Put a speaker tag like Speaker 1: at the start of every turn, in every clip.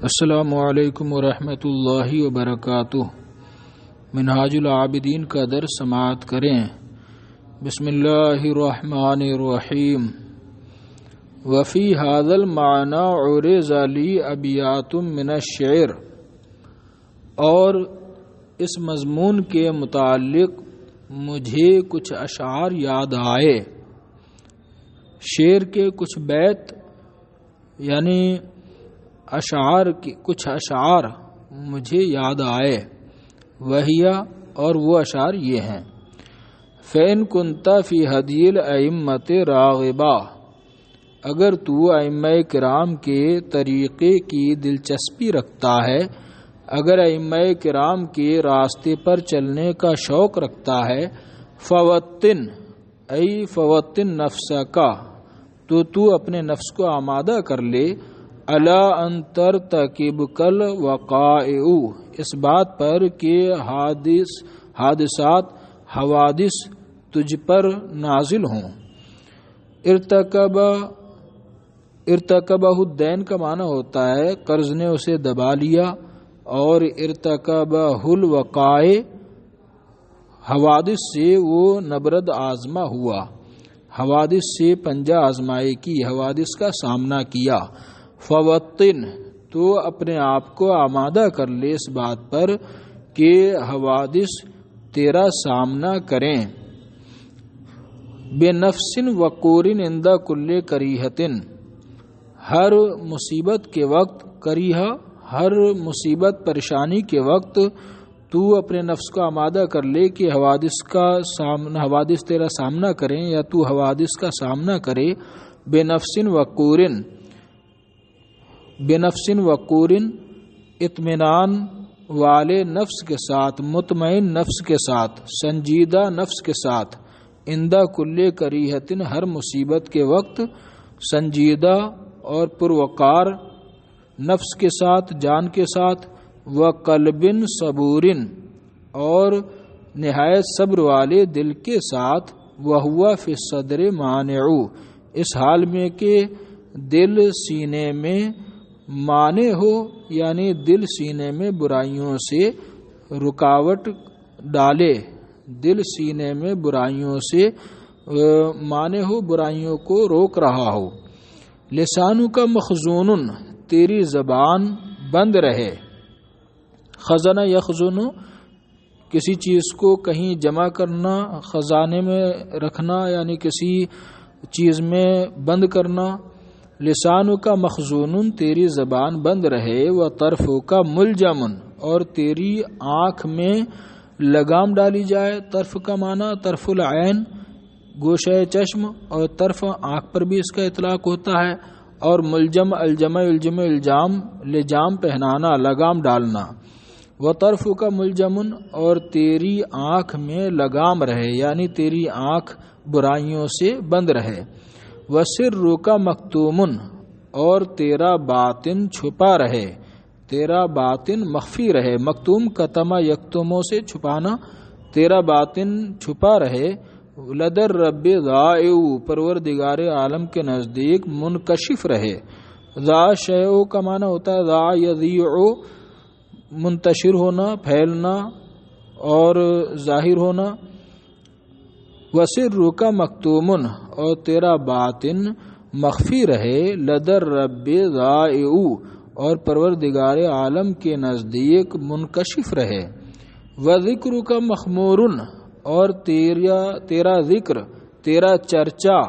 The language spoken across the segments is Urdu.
Speaker 1: السلام علیکم ورحمۃ اللہ وبرکاتہ۔ منہاج العابدین کا درس سماعت کریں۔ بسم اللہ الرحمن الرحیم۔ وفی ھذا المعنی عرض لی ابیات من الشعر، اور اس مضمون کے متعلق مجھے کچھ اشعار یاد آئے، شعر کے کچھ بیت یعنی اشعار کی کچھ اشعار مجھے یاد آئے، وہیا اور وہ اشعار یہ ہیں: فَإِن كُنْتَ فِي هَدْيِ الْأَئِمَّةِ رَاغِبًا، اگر تو ائمہ کرام کے طریقے کی دلچسپی رکھتا ہے، اگر ائمہ کرام کے راستے پر چلنے کا شوق رکھتا ہے، فوطن فوطن نفسکا، تو اپنے نفس کو آمادہ کر لے، الا ان ترتکبک الوقائع، اس بات پر کہ حوادث تجھ پر نازل ہوں۔ ارتکبہ الدین کا معنی ہوتا ہے قرض نے اسے دبا لیا، اور ارتکبہ الوقائع حوادث سے وہ نبرد آزما ہوا، حوادث سے پنجہ آزمائی کی، حوادث کا سامنا کیا۔ فوطن، تو اپنے آپ کو آمادہ کر لے اس بات پر کہ حوادث تیرا سامنا کریں۔ بے نفس وقورن عند کل کریہۃ، ہر مصیبت کے وقت، کریہ ہر مصیبت پریشانی کے وقت تو اپنے نفس کو آمادہ کر لے کہ حوادث تیرا سامنا کریں یا تو حوادث کا سامنا کرے۔ بے نفس وقورن اطمینان والے نفس کے ساتھ، مطمئن نفس کے ساتھ، سنجیدہ نفس کے ساتھ، عند کل کریہۃ، ہر مصیبت کے وقت سنجیدہ اور پروقار نفس کے ساتھ، جان کے ساتھ، وقلب صبورن، اور نہایت صبر والے دل کے ساتھ، وہو فی الصدر مانع، اس حال میں کہ دل سینے میں مانع ہو، یعنی دل سینے میں برائیوں سے رکاوٹ ڈالے، دل سینے میں برائیوں سے مانع ہو، برائیوں کو روک رہا ہو۔ لسانو کا مخزون، تیری زبان بند رہے۔ خزنہ یخزن، کسی چیز کو کہیں جمع کرنا، خزانے میں رکھنا یعنی کسی چیز میں بند کرنا۔ لسانو کا مخزون، تیری زبان بند رہے۔ وطرفو کا ملجمن، اور تیری آنکھ میں لگام ڈالی جائے۔ طرف کا معنی طرف العین، گوشہ چشم، اور طرف آنکھ پر بھی اس کا اطلاق ہوتا ہے۔ اور ملجم الجمع الجام، لجام پہنانا، لگام ڈالنا۔ وطرف کا ملجمن، اور تیری آنکھ میں لگام رہے، یعنی تیری آنکھ برائیوں سے بند رہے۔ وسر کا مکتومن، اور تیرا باطن چھپا رہے، تیرا باطن مخفی رہے۔ مکتوم کتما یکتموں سے چھپانا، تیرا باطن چھپا رہے۔ لدر رب ضائع، پروردگار عالم کے نزدیک منکشف رہے۔ ذا شیء کا معنی ہوتا ہے ذا یذیع، منتشر ہونا، پھیلنا اور ظاہر ہونا۔ وسر کا مکتومن، اور تیرا باطن مخفی رہے۔ لدر رب ضائع، اور پروردگار عالم کے نزدیک منکشف رہے۔ وذکر کا مخمورن، اور تیرا ذکر، تیرا چرچا،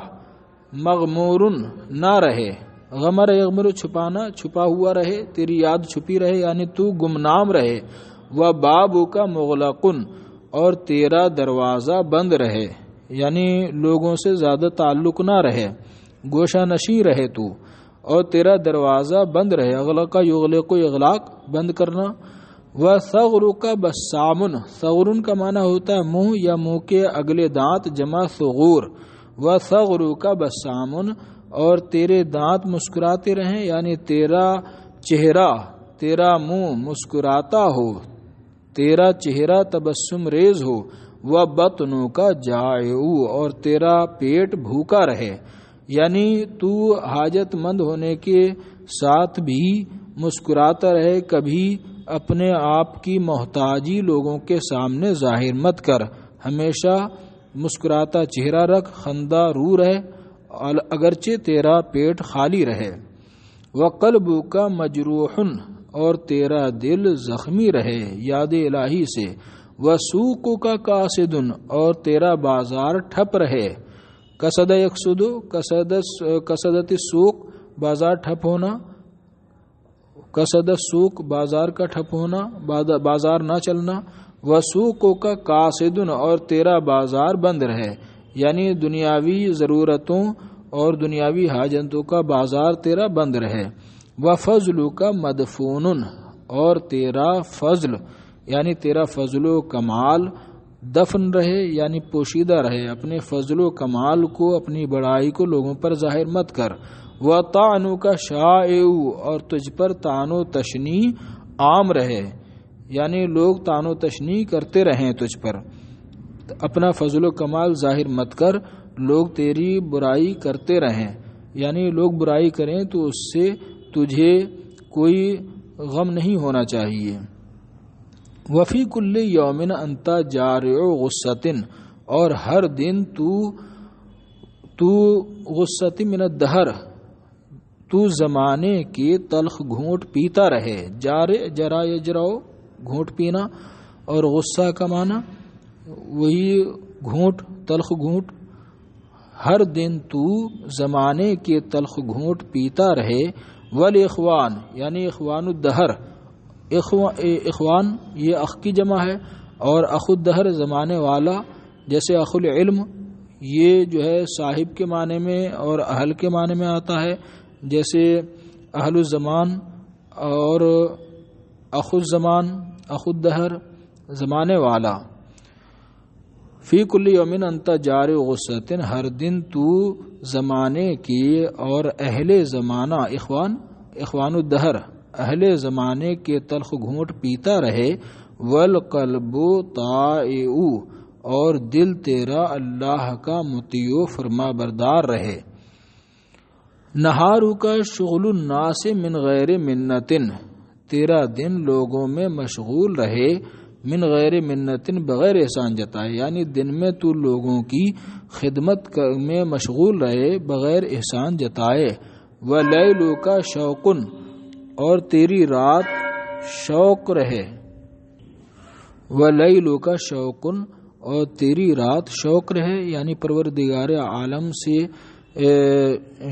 Speaker 1: مغمورن نہ رہے۔ غمر یغمر، چھپانا، چھپا ہوا رہے، تیری یاد چھپی رہے یعنی تو گمنام رہے۔ وبابو کا مغلقن، اور تیرا دروازہ بند رہے، یعنی لوگوں سے زیادہ تعلق نہ رہے، گوشہ نشیں رہے تو، اور تیرا دروازہ بند رہے۔ اغلق یغلق، اغلاق بند کرنا۔ وثغر کا بسامن، ثغرن کا معنی ہوتا ہے منہ یا منہ کے اگلے دانت، جمع ثغور۔ وثغر کا بسامن، اور تیرے دانت مسکراتے رہیں، یعنی تیرا چہرہ، تیرا منہ مسکراتا ہو، تیرا چہرہ تبسم ریز ہو۔ وبطنو کا جائع، اور تیرا پیٹ بھوکا رہے، یعنی تو حاجت مند ہونے کے ساتھ بھی مسکراتا رہے، کبھی اپنے آپ کی محتاجی لوگوں کے سامنے ظاہر مت کر، ہمیشہ مسکراتا چہرہ رکھ، خندہ رو رہے اگرچہ تیرا پیٹ خالی رہے۔ وَقَلْبُكَ مَجْرُوحٌ اور تیرا دل زخمی رہے یاد الہی سے۔ وَسُوقُكَ قَاصِدٌ اور تیرا بازار ٹھپ رہے۔ قصد یقصد، قصدت السوق بازار ٹھپ ہونا، قصد السوق بازار کا ٹھپ ہونا، بازار نہ چلنا۔ وَسُوقُكَ قَاصِدٌ اور تیرا بازار بند رہے، یعنی دنیاوی ضرورتوں اور دنیاوی حاجتوں کا بازار تیرا بند رہے۔ وَفَضْلُكَ مَدْفُونٌ اور تیرا فضل یعنی تیرا فضل و کمال دفن رہے، یعنی پوشیدہ رہے، اپنے فضل و کمال کو، اپنی بڑائی کو لوگوں پر ظاہر مت کر۔ وَطَعْنُكَ شَائِعٌ اور تجھ پر طعن و تشنیع عام رہے، یعنی لوگ طعن و تشنیع کرتے رہیں تجھ پر، اپنا فضل و کمال ظاہر مت کر، لوگ تیری برائی کرتے رہیں، یعنی لوگ برائی کریں تو اس سے تجھے کوئی غم نہیں ہونا چاہیے۔ وفی کل یوم انت جارع غصۃ اور ہر دن تو غصۃ من الدہر تو زمانے کے تلخ گھونٹ پیتا رہے۔ جرا یجرؤ گھونٹ پینا، اور غصہ کا معنی وہی گھونٹ، تلخ گھونٹ۔ ہر دن تو زمانے کے تلخ گھونٹ پیتا رہے۔ والاخوان یعنی اخوان الدہر، اخوان یہ اخ کی جمع ہے، اور اخو الدہر زمانے والا، جیسے اخو العلم یہ جو ہے صاحب کے معنی میں اور اہل کے معنی میں آتا ہے، جیسے اہل الزمان، اور اخو الزمان، اخو الدہر زمانے والا۔ فی کل یوم انت جارع غصۃ ہر دن تو زمانے کی اور اہل زمانہ، اخوان الدہر اہل زمانے کے تلخ گھونٹ پیتا رہے۔ والقلب طائع اور دل تیرا اللہ کا مطیع فرما بردار رہے۔ نہارک شغل الناس من غیر منت تیرا دن لوگوں میں مشغول رہے، من غیر منت بغیر احسان جتائے، یعنی دن میں تو لوگوں کی خدمت میں مشغول رہے بغیر احسان جتائے۔ ولیلک شوق اور تیری رات شوق رہے، ولیلک شوق اور تیری رات شوق رہے، یعنی پروردگار عالم سے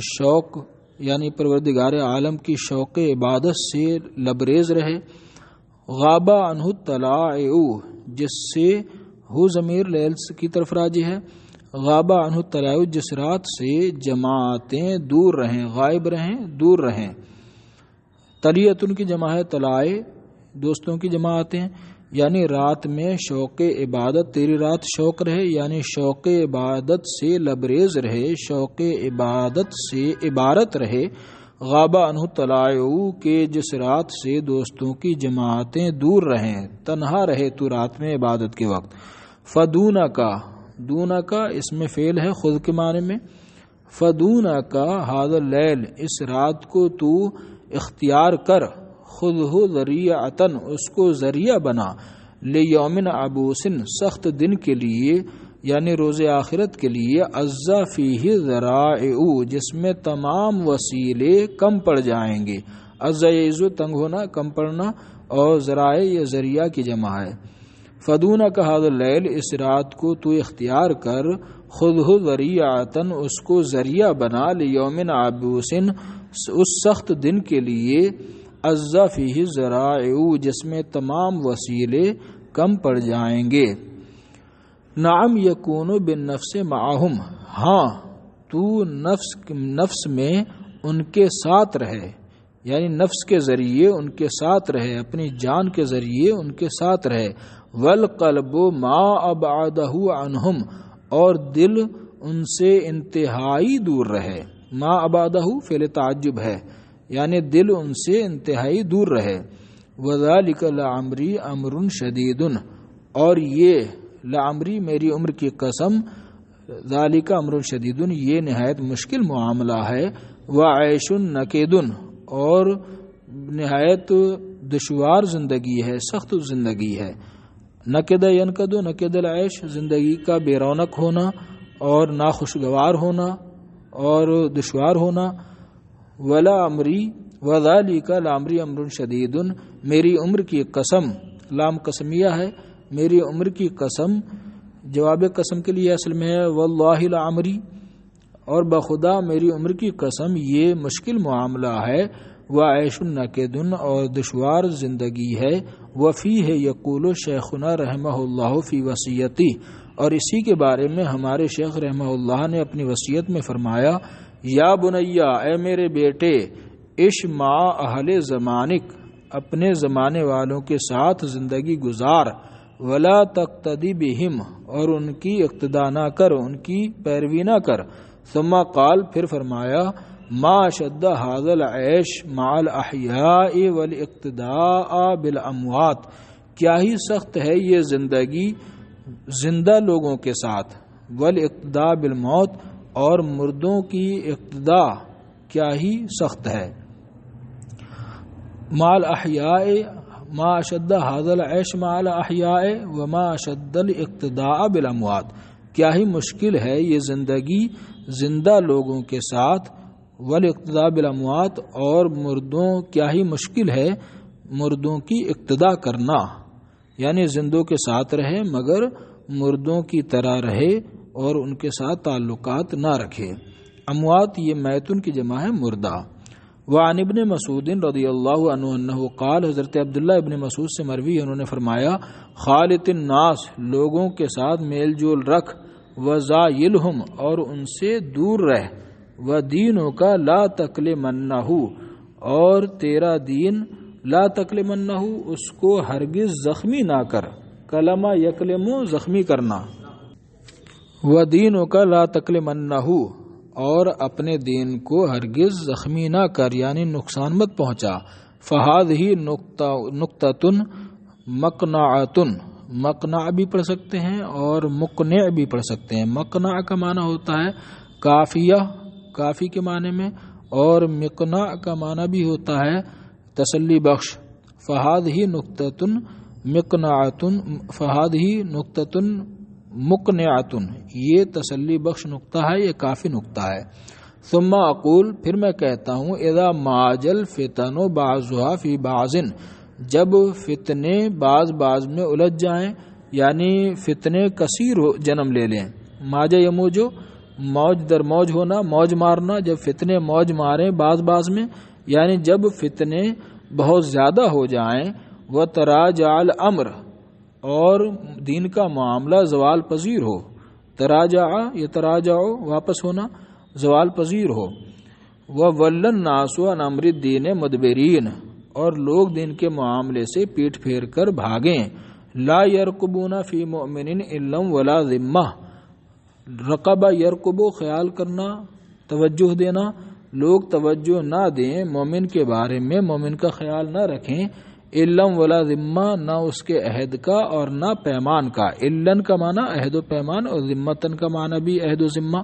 Speaker 1: شوق، یعنی پروردگار عالم کی شوق عبادت سے لبریز رہے۔ غاب عنہ الطلاع جس سے ہو ضمیر لیل کی طرف راجع ہے، غاب عنہ الطلاع جس رات سے جماعتیں دور رہیں، غائب رہیں، دور رہیں۔ طلیعتن کی جمع ہے طلاع، دوستوں کی جماعتیں، یعنی رات میں شوق عبادت، تیری رات شوق رہے، یعنی شوق عبادت سے لبریز رہے، شوق عبادت سے عبارت رہے۔ غاب عنہ الطلاع کہ جس رات سے دوستوں کی جماعتیں دور رہیں، تنہا رہے تو رات میں عبادت کے وقت۔ فدونکا، دونکا اس میں فعل ہے خود کے معنی میں، فدونکا ھذا اللیل اس رات کو تو اختیار کر، خود ہو ذریعتن اس کو ذریعہ بنا، لیوم عبوس سخت دن کے لیے، یعنی روز آخرت کے لیے، عزا فیہ ذرائع جس میں تمام وسیلے کم پڑ جائیں گے۔ عزا یعزو تنگ ہونا، کم پڑنا، اور ذرائع یہ ذریعہ کی جمع ہے۔ فدونک ھذا اللیل اس رات کو تو اختیار کر، خود ہو ذریعتن اس کو ذریعہ بنا، لیوم عبوس اس سخت دن کے لیے، عزا فیہ ذرائع جس میں تمام وسیلے کم پڑ جائیں گے۔ نعم یکون بالنفس معہم ہاں تو نفس میں ان کے ساتھ رہے، یعنی نفس کے ذریعے ان کے ساتھ رہے، اپنی جان کے ذریعے ان کے ساتھ رہے۔ والقلب ما ابعدہ عنہم اور دل ان سے انتہائی دور رہے۔ ما ابعدہ فعل تعجب ہے، یعنی دل ان سے انتہائی دور رہے۔ وذالک لعمری امر شدید اور یہ لعمری میری عمر کی قسم، ذالک امر شدید یہ نہایت مشکل معاملہ ہے۔ وعیش نکید اور نہایت دشوار زندگی ہے، سخت زندگی ہے۔ نقد ینقد نقد العیش، زندگی کا بے رونق ہونا اور ناخوشگوار ہونا اور دشوار ہونا۔ ولا امری وذالک لامری امر شدید، میری عمر کی قسم، لام قسمیہ ہے، میری عمر کی قسم جواب قسم کے لیے اصل میں ہے واللہ لعمری، اور بخدا میری عمر کی قسم یہ مشکل معاملہ ہے، وعیش نقد، اور دشوار زندگی ہے، وفی ہے یقول شیخنا رحمہ اللہ فی وصیتی، اور اسی کے بارے میں ہمارے شیخ رحمہ اللہ نے اپنی وصیت میں فرمایا، یا بنیا، اے میرے بیٹے، عش مع اہل زمانک، اپنے زمانے والوں کے ساتھ زندگی گزار، ولا تقتدی بہم، اور ان کی اقتداء نہ کر، ان کی پیروی نہ کر۔ ثم قال، پھر فرمایا، ما شد هذا العیش مع الاحیاء والاقتداء بالاموات، کیا ہی سخت ہے یہ زندگی زندہ لوگوں کے ساتھ، والاقتداء بالموت، اور مردوں کی اقتداء کیا ہی سخت ہے۔ مع الاحیاء، ما اشد هذا العیش مع الاحیاء وما اشد الاقتداء بالاموات، کیا ہی مشکل ہے یہ زندگی زندہ لوگوں کے ساتھ، والاقتداء بالاموات، اور مردوں کیا ہی مشکل ہے مردوں کی اقتداء کرنا، یعنی زندوں کے ساتھ رہے مگر مردوں کی طرح رہے اور ان کے ساتھ تعلقات نہ رکھے۔ اموات یہ میتن کی جمع ہے مردہ۔ وعن ابن مسعود رضی اللہ عنہ انہ قال، حضرت عبداللہ ابن مسعود سے مروی ہے، انہوں نے فرمایا، خالط الناس، لوگوں کے ساتھ میل جول رکھ، وزایلہم، اور ان سے دور رہ، ودینوں کا لا تکلمنہ، اور تیرا دین لا تکلمنہ، اس کو ہرگز زخمی نہ کر، کلمہ یکلمو زخمی کرنا، ودینوں کا لا تکلمنہ، اور اپنے دین کو ہرگز زخمی نہ کر، یعنی نقصان مت پہنچا۔ فہذہ نقطۃ مقنعۃ، مقنع بھی پڑھ سکتے ہیں اور مقنع بھی پڑھ سکتے ہیں۔ مقنع کا معنی ہوتا ہے کافیہ، کافی کے معنی میں، اور مقنع کا معنی بھی ہوتا ہے تسلی بخش۔ فہذہ نقطۃ مقنعۃ، فہذہ نقطۃ مقنعۃ، یہ تسلی بخش نقطہ ہے، یہ کافی نقطہ ہے۔ ثم اقول، پھر میں کہتا ہوں، اذا ماجل فتن بعضها فی بعض، جب فتنے بعض میں الجھ جائیں، یعنی فتنے کثیر جنم لے لیں، ماجا یموجو، موج در موج ہونا، موج مارنا، جب فتنے موج ماریں بعض میں، یعنی جب فتنے بہت زیادہ ہو جائیں، وتراجع الامر، اور دین کا معاملہ زوال پذیر ہو، تراجع یتراجع واپس ہونا، زوال پذیر ہو، وَوَلَّ النَّاسُ عَنْ أَمْرِ الدِّينِ مُدْبِرِينَ، اور لوگ دین کے معاملے سے پیٹ پھیر کر بھاگیں، لا يرقبون فی مؤمن الا ولا ذمہ، رقبہ یرقبو خیال کرنا، توجہ دینا، لوگ توجہ نہ دیں مومن کے بارے میں، مومن کا خیال نہ رکھیں، علم ولا ذمہ، نہ اس کے عہد کا اور نہ پیمان کا، علن کا معنی عہد و پیمان، اور ذمتن کا معنی بھی عہد و ذمہ،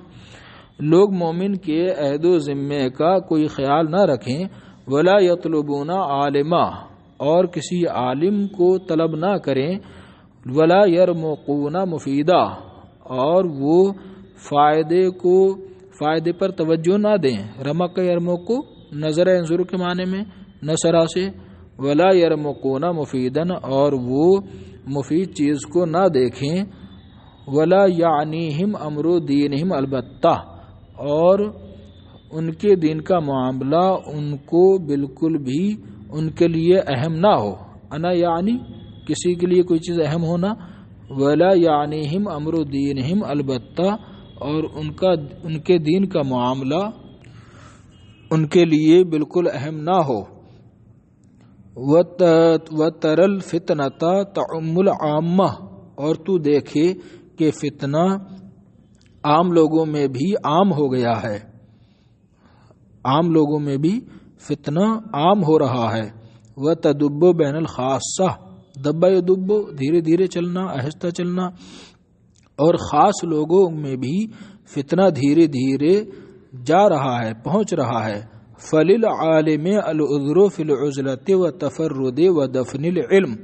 Speaker 1: لوگ مومن کے عہد و ذمے کا کوئی خیال نہ رکھیں، ولا یطلبون عالما، اور کسی عالم کو طلب نہ کریں، ولا یرمقون مفیدا، اور وہ فائدے پر توجہ نہ دیں، رمق یرمق کو نظر انظر کے معنی میں نصرہ سے، ولا یرمقون مفیدن، اور وہ مفید چیز کو نہ دیکھیں، ولا یعنیہم امر دینہم البتہ، اور ان کے دین کا معاملہ ان کو بالکل بھی ان کے لیے اہم نہ ہو، انا یعنی کسی کے لیے کوئی چیز اہم ہونا، ولا یعنیہم امر دینہم البتہ، اور ان کے دین کا معاملہ ان کے لیے بالکل اہم نہ ہو، وَتَرَ الْفِتْنَةَ تَعُمُّ الْعَامَّةَ، اور تو دیکھے کہ فتنہ عام لوگوں میں بھی عام ہو گیا ہے، عام لوگوں میں بھی فتنہ عام ہو رہا ہے، وَتَدُبُّ بَيْنَ الْخَاصَّةِ، دبا یدب، دھیرے دھیرے چلنا، آہستہ چلنا، اور خاص لوگوں میں بھی فتنہ دھیرے دھیرے جا رہا ہے، پہنچ رہا ہے، فللعالم العذر فی العزلۃ والتفرد ودفن العلم،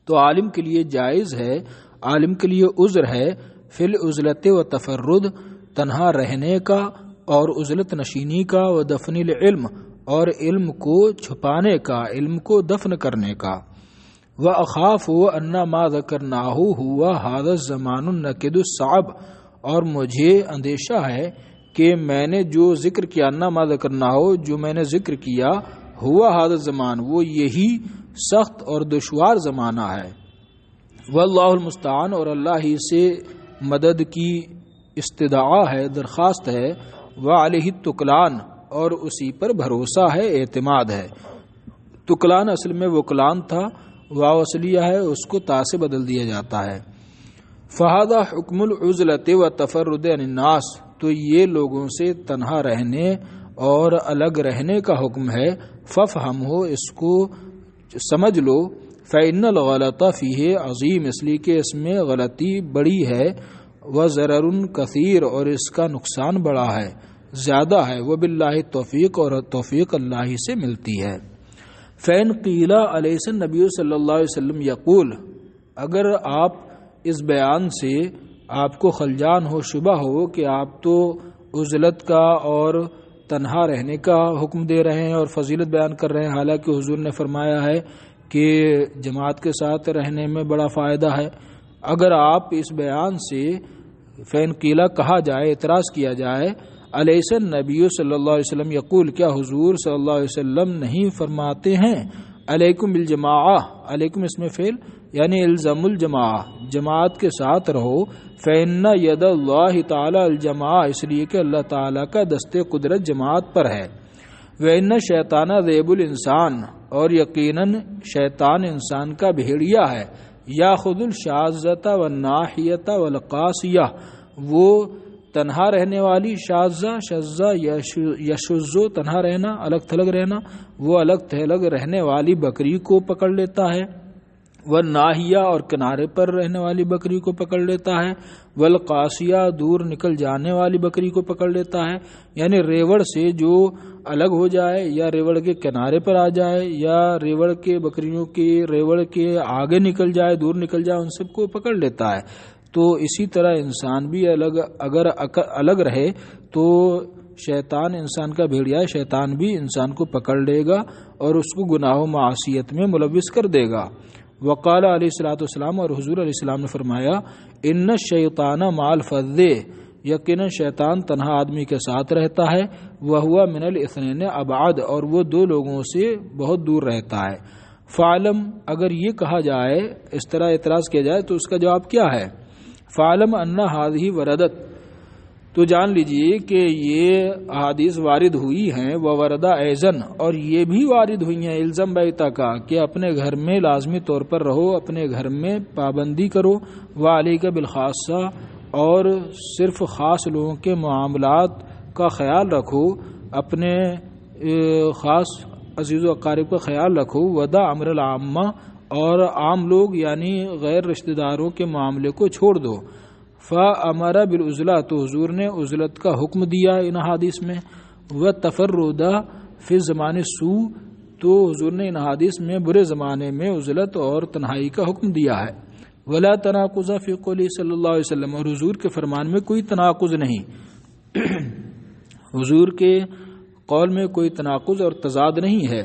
Speaker 1: تو عالم کے لیے جائز ہے، عالم کے لیے عذر ہے فی العزلۃ والتفرد، تنہا رہنے کا اور عزلت نشینی کا، ودفن العلم اور علم کو چھپانے کا، علم کو دفن کرنے کا۔ وَأَخَافُ أَنَّ مَا ذَكَرْنَاهُ هُوَ هَذَا الزَّمَانُ النَّكِدُ الصَّعْبُ، اور مجھے اندیشہ ہے کہ میں نے جو ذکر کیا، انا ما ذکرناہو، جو میں نے ذکر کیا، ہوا هذا الزمان، وہ یہی سخت اور دشوار زمانہ ہے۔ واللہ المستعان، اور اللہ ہی سے مدد کی استدعا ہے، درخواست ہے۔ وعلیہ التکلان، اور اسی پر بھروسہ ہے، اعتماد ہے۔ تکلان اصل میں وکلان تھا، واو اصلیہ ہے، اس کو تا سے بدل دیا جاتا ہے۔ فہذا حکم العزلۃ والتفرد عن الناس، تو یہ لوگوں سے تنہا رہنے اور الگ رہنے کا حکم ہے۔ ففہمہ، اس کو سمجھ لو۔ فإن الغلط فیہ عظیم، اس لیے کہ اس میں غلطی بڑی ہے۔ وضرر کثیر، اور اس کا نقصان بڑا ہے، زیادہ ہے۔ وباللہ التوفیق، اور توفیق اللہ ہی سے ملتی ہے۔ فین قیلا علیہ النبی صلی اللہ علیہ وسلم یقول، اگر آپ اس بیان سے آپ کو خلجان ہو، شبہ ہو کہ آپ تو عزلت کا اور تنہا رہنے کا حکم دے رہے ہیں اور فضیلت بیان کر رہے ہیں، حالانکہ حضور نے فرمایا ہے کہ جماعت کے ساتھ رہنے میں بڑا فائدہ ہے۔ اگر آپ اس بیان سے فین قیلا کہا جائے، اعتراض کیا جائے، علیہ النبی صلی اللہ علیہ وسلم یقول، کیا حضور صلی اللہ علیہ وسلم نہیں فرماتے ہیں علیکم بالجماعہ، علیکم اس میں فعل یعنی الزم الجماعہ، جماعت کے ساتھ رہو۔ فإن ید اللہ تعالی الجماعہ، اس لیے کہ اللہ تعالیٰ کا دست قدرت جماعت پر ہے۔ وإن شیطان ذیب الانسان، اور یقیناً شیطان انسان کا بھیڑیا ہے۔ یاخذ الشاذۃ والناحیۃ والقاسیہ، وہ تنہا رہنے والی شاذہ یشذو، تنہا رہنا، الگ تھلگ رہنا، وہ الگ تھلگ رہنے والی بکری کو پکڑ لیتا ہے۔ والناحیہ، اور کنارے پر رہنے والی بکری کو پکڑ لیتا ہے۔ والقاسیہ، دور نکل جانے والی بکری کو پکڑ لیتا ہے، یعنی ریوڑ سے جو الگ ہو جائے یا ریوڑ کے کنارے پر آ جائے یا ریوڑ کے بکریوں کے ریوڑ کے آگے نکل جائے، دور نکل جائے، ان سب کو پکڑ لیتا ہے۔ تو اسی طرح انسان بھی اگر الگ رہے تو شیطان انسان کا بھیڑیا ہے، شیطان بھی انسان کو پکڑ لے گا اور اس کو گناہ و معصیت میں ملوث کر دے گا۔ وقال علیہ الصلوۃ والسلام، اور حضور علیہ السلام نے فرمایا، ان الشیطان مع الفظ، یقیناً شیطان تنہا آدمی کے ساتھ رہتا ہے۔ وہو من الاثنین ابعد، اور وہ دو لوگوں سے بہت دور رہتا ہے۔ فعلم، اگر یہ کہا جائے، اس طرح اعتراض کیا جائے تو اس کا جواب کیا ہے؟ فعلم ان هذه وردت، تو جان لیجئے کہ یہ احادیث وارد ہوئی ہیں۔ ووردہ ایزن، اور یہ بھی وارد ہوئی ہیں الزم بیتا کا، کہ اپنے گھر میں لازمی طور پر رہو، اپنے گھر میں پابندی کرو۔ وعلیک بالخاصہ، اور صرف خاص لوگوں کے معاملات کا خیال رکھو، اپنے خاص عزیز و اقارب کا خیال رکھو۔ ودع امر العامہ، اور عام لوگ یعنی غیر رشتہ داروں کے معاملے کو چھوڑ دو۔ فامر بالعزلہ، تو حضور نے عزلت کا حکم دیا ان حدیث میں۔ وتفرد فی زمان السوء، تو حضور نے ان حدیث میں برے زمانے میں عزلت اور تنہائی کا حکم دیا ہے۔ ولا تناقض فی قولی صلی اللہ علیہ وسلم، اور حضور کے فرمان میں کوئی تناقض نہیں، حضور کے قول میں کوئی تناقض اور تضاد نہیں ہے۔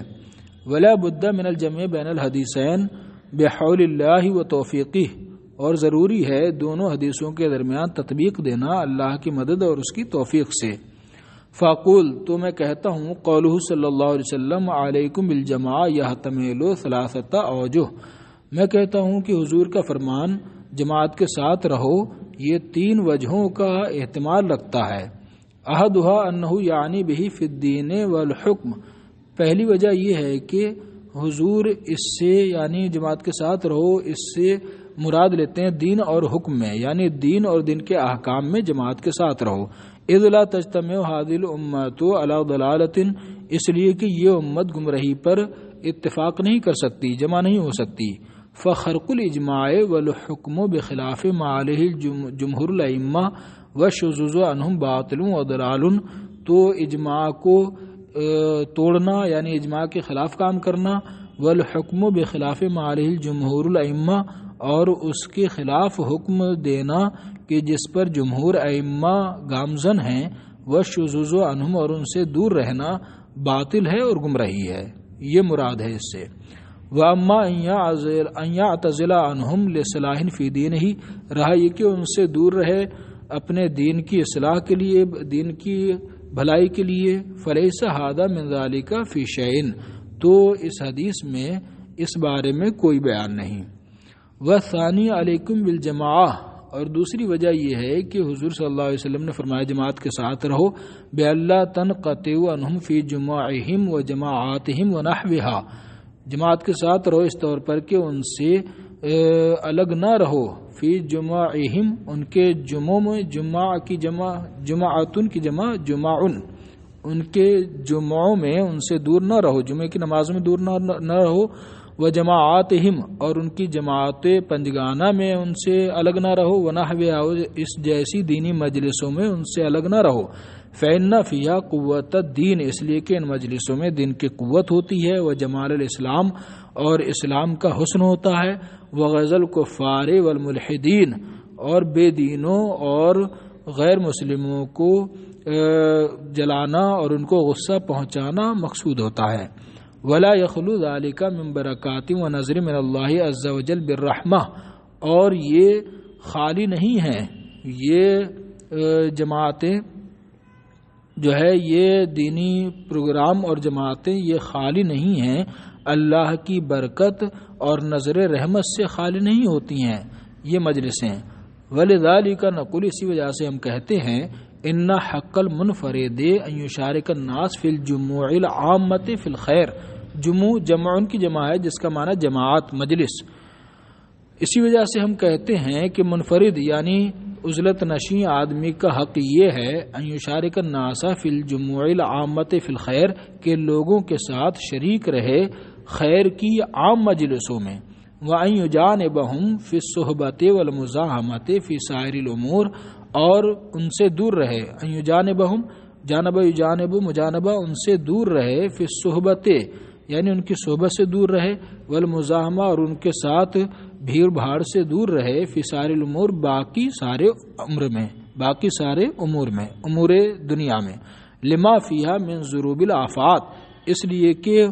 Speaker 1: ولا بد من الجمع بین الحدیثین بحول اللہ و توفیقہ، اور ضروری ہے دونوں حدیثوں کے درمیان تطبیق دینا اللہ کی مدد اور اس کی توفیق سے۔ فاقول، تو میں کہتا ہوں، قولہ صلی اللہ علیہ وسلم علیکم بالجماعہ یحتمل ثلاثۃ اوجہ، میں کہتا ہوں کہ حضور کا فرمان جماعت کے ساتھ رہو یہ تین وجہوں کا احتمال رکھتا ہے۔ احدھا انہ یعنی بہ فی الدین والحکم، پہلی وجہ یہ ہے کہ حضور اس سے یعنی جماعت کے ساتھ رہو، اس سے مراد لیتے ہیں دین اور حکم میں، یعنی دین اور دین کے احکام میں جماعت کے ساتھ رہو۔ اذ لا تجتمع هذه الامة على ضلالة، اس لیے کہ یہ امت گمراہی پر اتفاق نہیں کر سکتی، جمع نہیں ہو سکتی۔ فخرق الاجماع والحکم بخلاف ما علیہ جمہور الائمہ والشذوذ عنہم باطل وضلال، تو اجماع کو توڑنا یعنی اجماع کے خلاف کام کرنا، والحکم بخلاف ما علیہ الجمہور الائمہ، اور اس کے خلاف حکم دینا کہ جس پر جمہور ائمہ گامزن ہیں، والشذوذ عنہم، اور ان سے دور رہنا باطل ہے اور گمراہی ہے، یہ مراد ہے اس سے۔ وَأَمَّا أَن يَعْتَزِلَ عَنْهُمْ لِصِلَاحٍ فِي دِينِهِ، رہا یہ کہ ان سے دور رہے اپنے دین کی اصلاح کے لیے، دین کی بھلائی کے لیے، فَلَيْسَ هَذَا مِنْ ذَلِكَ فِي شَيْءٍ، تو اس حدیث میں اس بارے میں کوئی بیان نہیں۔ وَالثَّانِي عَلَيْكُمْ بِالْجَمَاعَةِ، اور دوسری وجہ یہ ہے کہ حضور صلی اللہ علیہ وسلم نے فرمایا جماعت کے ساتھ رہو، بِأَلَّا تَنْقَطِعُوا عَنْهُمْ فِي جُمُوعِهِمْ وَجَمَاعَاتِهِمْ وَنَحْوِهَا، جماعت کے ساتھ رہو اس طور پر کہ ان سے الگ نہ رہو، فی جمعہم، ان کے جمعوں میں، جمعہ کی جمع جماعتن کی جمع جمعن، ان کے جمعوں میں ان سے دور نہ رہو، جمعے کی نماز میں دور نہ رہو، و جماعاتہم، اور ان کی جماعت پنجگانہ میں ان سے الگ نہ رہو، ونحوہا، اس جیسی دینی مجلسوں میں ان سے الگ نہ رہو، فإن فیہا قوت الدین، اس لیے کہ ان مجلسوں میں دین کی قوت ہوتی ہے، و جمال الاسلام، اور اسلام کا حسن ہوتا ہے، وغزل الکفار والملحدین، اور بے دینوں اور غیر مسلموں کو جلانا اور ان کو غصہ پہنچانا مقصود ہوتا ہے۔ ولا یخلو ذلک من برکات و نظر من اللہ عز وجل بالرحمہ، اور یہ خالی نہیں ہیں، یہ جماعتیں جو ہے، یہ دینی پروگرام اور جماعتیں یہ خالی نہیں ہیں، اللہ کی برکت اور نظر رحمت سے خالی نہیں ہوتی ہیں یہ مجلسیں۔ ولذالک نقول، اسی وجہ سے ہم کہتے ہیں، ان حق المنفرد ان یشارک الناس فی الجموع العامۃ فی الخیر، جمع ان کی جمع ہے جس کا معنی جماعت، مجلس، اسی وجہ سے ہم کہتے ہیں کہ منفرد یعنی عزلت نشیں آدمی کا حق یہ ہے، ان یشارک الناس فی الجموع العامۃ فی الخیر، کہ لوگوں کے ساتھ شریک رہے خیر کی عام مجلسوں میں، وان یجانبہم فی الصحبۃ والمزاحمۃ فی سائر الامور، اور ان سے دور رہے، ان یجانبہم، جانب یجانب مجانبہ، ان سے دور رہے، فی الصحبۃ یعنی ان کی صحبت سے دور رہے، والمزاحمہ، اور ان کے ساتھ بھیڑ بھاڑ سے دور رہے، فی سارے الامور، باقی سارے امور میں، امور دنیا میں، لما فیہا من ضروب الآفات، اس لیے کہ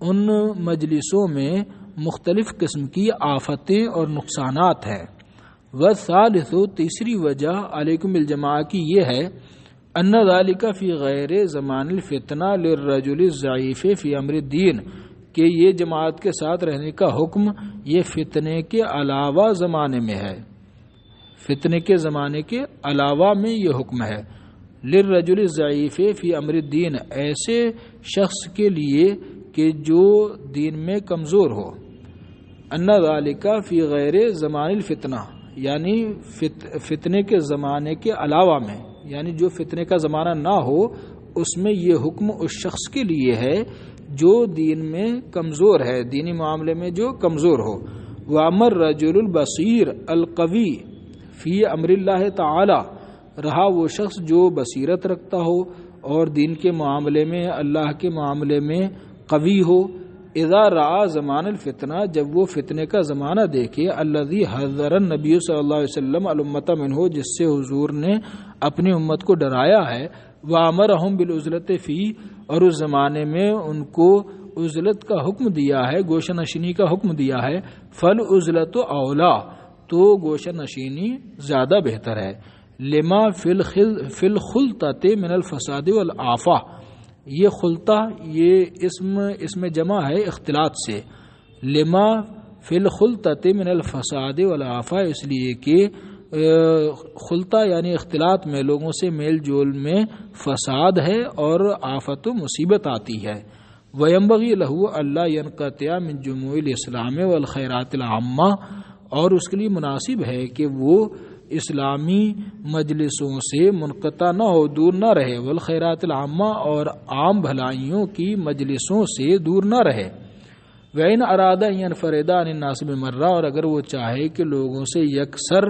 Speaker 1: ان مجلسوں میں مختلف قسم کی آفتیں اور نقصانات ہیں۔ والثالث، تیسری وجہ علیکم بالجماعہ کی یہ ہے، ان ذالک فی غیر زمان الفتنہ للرجل الضعیف فی امر الدین، کہ یہ جماعت کے ساتھ رہنے کا حکم یہ فتنے کے علاوہ زمانے میں ہے، فتنے کے زمانے کے علاوہ میں یہ حکم ہے، للرجل الضعیف فی امر الدین، ایسے شخص کے لیے کہ جو دین میں کمزور ہو، ان ذالک فی غیر زمان الفتنہ، یعنی فتنے کے زمانے کے علاوہ میں، یعنی جو فتنے کا زمانہ نہ ہو اس میں یہ حکم اس شخص کے لیے ہے جو دین میں کمزور ہے، دینی معاملے میں جو کمزور ہو۔ وَأَمَّا الرَّجُلُ الْبَصِيرُ الْقَوِيُّ فِي أَمْرِ اللَّهِ تَعَالَى، رہا وہ شخص جو بصیرت رکھتا ہو اور دین کے معاملے میں، اللہ کے معاملے میں قوی ہو، اذا رعا زمان الفتنہ، جب وہ فتنے کا زمانہ دیکھے، الذی حذر النبی صلی اللہ علیہ وسلم الامۃ منہ، جس سے حضور نے اپنی امت کو ڈرایا ہے، وامرہم بالعزلۃ فی، اور اس زمانے میں ان کو عزلت کا حکم دیا ہے، گوشہ نشینی کا حکم دیا ہے، فالعزلۃ اولا، تو گوشہ نشینی زیادہ بہتر ہے، لما فی الخلطۃ من الفساد والآفہ، یہ خلطہ یہ اسم جمع ہے اختلاط سے، لما فی الخلطۃ من الفساد والآفہ، اس لیے کہ خلطہ یعنی اختلاط میں لوگوں سے میل جول میں فساد ہے اور آفت و مصیبت آتی ہے۔ وَيَنبَغِي لَهُ أَلَّا يَنْقَطِعَ مِنْ جُمُوعِ الْإِسْلَامِ وَالْخَيْرَاتِ الْعَامَّةِ، اور اس کے لیے مناسب ہے کہ وہ اسلامی مجلسوں سے منقطع نہ ہو، دور نہ رہے، والخیرات العامہ، اور عام بھلائیوں کی مجلسوں سے دور نہ رہے۔ وَإِنْ أَرَادَ أَنْ يَنْفَرِدَ عَنِ النَّاسِ بِمَرَّةٍ، اور اگر وہ چاہے کہ لوگوں سے یکسر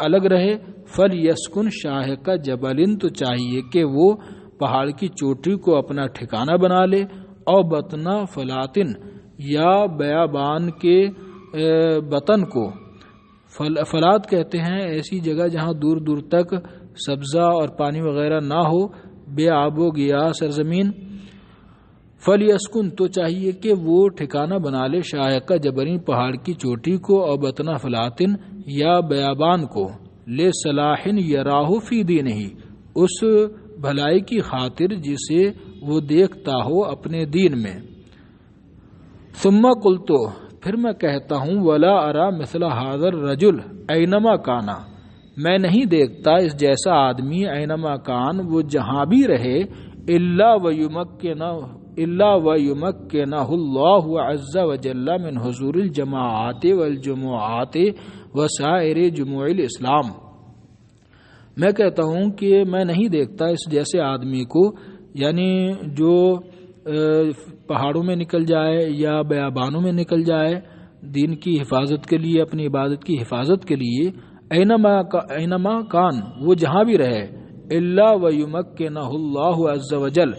Speaker 1: الگ رہے، فَلْيَسْكُنْ شَاهِقَ جَبَلٍ، تو چاہیے کہ وہ پہاڑ کی چوٹی کو اپنا ٹھکانہ بنا لے، اور بطنا فلاطن یا بیابان کے بطن کو، فلات کہتے ہیں ایسی جگہ جہاں دور دور تک سبزہ اور پانی وغیرہ نہ ہو، بے آب و گیا سرزمین، فلیسکن تو چاہیے کہ وہ ٹھکانہ بنا لے شاہقہ جبرین پہاڑ کی چوٹی کو، اور بطنا فلاطن یا بیابان کو، لے صلاحن یراہ فی دینہ اس بھلائی کی خاطر جسے وہ دیکھتا ہو اپنے دین میں۔ ثم قلتو پھر میں کہتا ہوں، ولا ارا مثل هذا الرجل اینما کانا میں نہیں دیکھتا اس جیسا آدمی اینما کان وہ جہاں بھی رہے، الا ویمکنہ اللہ عز وجل من حضور الجماعات والجمعات وسائر جموع الاسلام۔ میں کہتا ہوں کہ میں نہیں دیکھتا اس جیسے آدمی کو، یعنی جو پہاڑوں میں نکل جائے یا بیابانوں میں نکل جائے دین کی حفاظت کے لیے، اپنی عبادت کی حفاظت کے لیے، اینما کان وہ جہاں بھی رہے، الا ویمکنہ اللہ عز وجل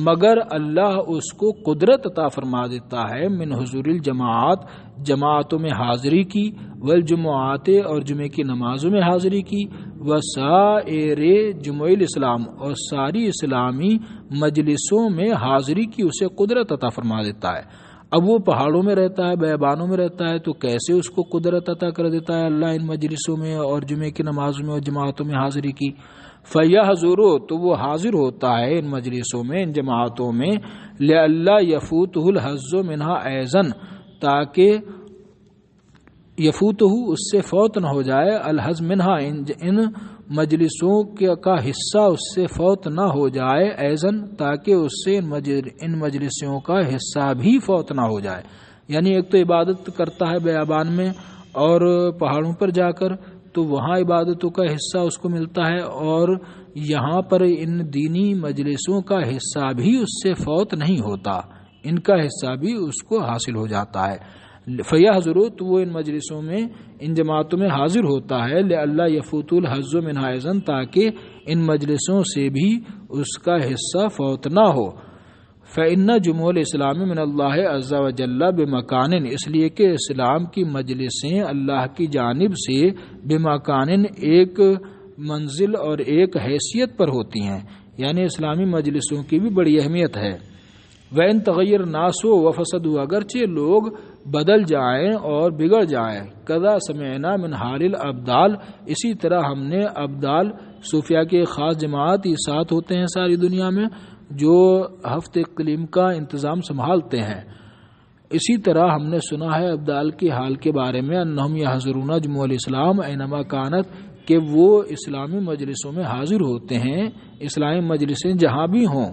Speaker 1: مگر اللہ اس کو قدرت عطا فرما دیتا ہے، من حضور الجماعات جماعتوں میں حاضری کی، والجمعات اور جمعے کی نمازوں میں حاضری کی، وسائر جموع الاسلام اور ساری اسلامی مجلسوں میں حاضری کی اسے قدرت عطا فرما دیتا ہے۔ اب وہ پہاڑوں میں رہتا ہے، بیابانوں میں رہتا ہے، تو کیسے اس کو قدرت عطا کر دیتا ہے اللہ ان مجلسوں میں اور جمعے کی نمازوں میں اور جماعتوں میں حاضری کی؟ فَيَحْضُرُ تو وہ حاضر ہوتا ہے ان مجلسوں میں، ان جماعتوں میں، لِأَلَّا يَفُوتُهُ الْحَظُّ مِنْهَا أَيْضًا تاکہ یفوتہ اس سے فوت نہ ہو جائے، الحظ منها ان مجلسوں کا حصہ اس سے فوت نہ ہو جائے، ایزن تاکہ اس سے ان مجلسوں کا حصہ بھی فوت نہ ہو جائے۔ یعنی ایک تو عبادت کرتا ہے بیابان میں اور پہاڑوں پر جا کر، تو وہاں عبادتوں کا حصہ اس کو ملتا ہے، اور یہاں پر ان دینی مجلسوں کا حصہ بھی اس سے فوت نہیں ہوتا، ان کا حصہ بھی اس کو حاصل ہو جاتا ہے۔ فَيَحْضُرُ تو وہ ان مجلسوں میں، ان جماعتوں میں حاضر ہوتا ہے، لِأَلَّا يَفُوتُ الْحَظُّ مِنْهَا أَيْضًا تاکہ ان مجلسوں سے بھی اس کا حصہ فوت نہ ہو۔ فَإِنَّ جُمُوعَ الْإِسْلَامِ مِنَ اللَّهِ عَزَّ وَجَلَّ بِمَكَانٍ اس لیے کہ اسلام کی مجلسیں اللہ کی جانب سے بمکان ایک منزل اور ایک حیثیت پر ہوتی ہیں، یعنی اسلامی مجلسوں کی بھی بڑی اہمیت ہے۔ وَإِن تَغَيَّرَ النَّاسُ وَفَسَدُوا اگرچہ لوگ بدل جائیں اور بگڑ جائیں، کذا سمعنا من حال الابدال اسی طرح ہم نے ابدال صوفیاء کے خاص جماعت یہ ساتھ ہوتے ہیں ساری دنیا میں جو ہفت اقلیم کا انتظام سنبھالتے ہیں، اسی طرح ہم نے سنا ہے ابدال کے حال کے بارے میں، انہم یحضرون جموع الاسلام اینما کانت کہ وہ اسلامی مجلسوں میں حاضر ہوتے ہیں، اسلامی مجلسیں جہاں بھی ہوں،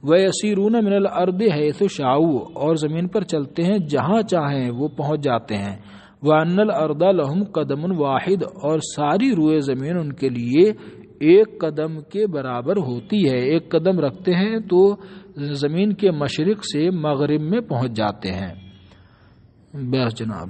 Speaker 1: وَيَسِيرُونَ مِنَ الْأَرْضِ حَيْثُ شَاءُوا اور زمین پر چلتے ہیں جہاں چاہیں وہ پہنچ جاتے ہیں، وَأَنَّ الْأَرْضَ لَهُمْ قَدَمٌ وَاحِدٌ اور ساری روئے زمین ان کے لیے ایک قدم کے برابر ہوتی ہے، ایک قدم رکھتے ہیں تو زمین کے مشرق سے مغرب میں پہنچ جاتے ہیں۔ بس جناب۔